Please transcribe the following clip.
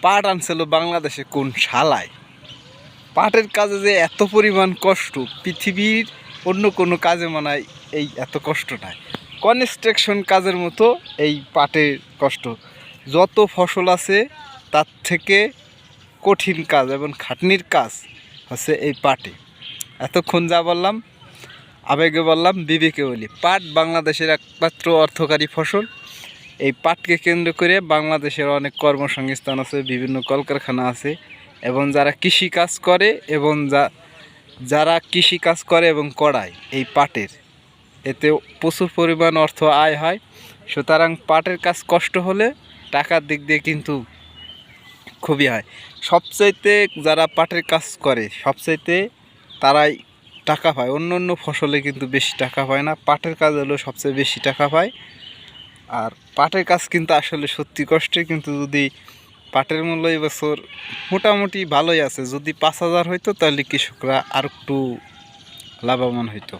পাট আনছিল বাংলাদেশে কোন শালায়। পাটের কাজে যে এত পরিমাণ কষ্ট পৃথিবীর অন্য কোনো কাজে মনে হয় এই এত কষ্ট নাই। কনস্ট্রাকশন কাজের মতো এই পাটের কষ্ট। যত ফসল আছে তার থেকে কঠিন কাজ এবং খাটনির কাজ হচ্ছে এই পাটে। এতক্ষণ যা বললাম আবেগে বললাম বিবেকে বলি, পাট বাংলাদেশের একমাত্র অর্থকারী ফসল। এই পাটকে কেন্দ্র করে বাংলাদেশের অনেক কর্মসংস্থান আছে, বিভিন্ন কলকারখানা আছে, এবং যারা কৃষিকাজ করে এবং যারা কৃষিকাজ করে এবং করায় এই পাটের, এতে প্রচুর পরিমাণ অর্থ আয় হয়। সুতরাং পাটের কাজ কষ্ট হলে টাকার দিক দিয়ে কিন্তু খুবই হয়। সবচাইতে যারা পাটের কাজ করে সবচাইতে তারাই টাকা পায়, অন্য অন্য ফসলে কিন্তু বেশি টাকা পায় না, পাটের কাজ হলো সবচেয়ে বেশি টাকা পায়। আর পাটের কাজ কিন্তু আসলে সত্যি কষ্টের, কিন্তু যদি পাটের মূল্য এবছর মোটামুটি ভালোই আছে, যদি 5,000 হইতো তাহলে কৃষকরা আর একটু লাভবান হইতো।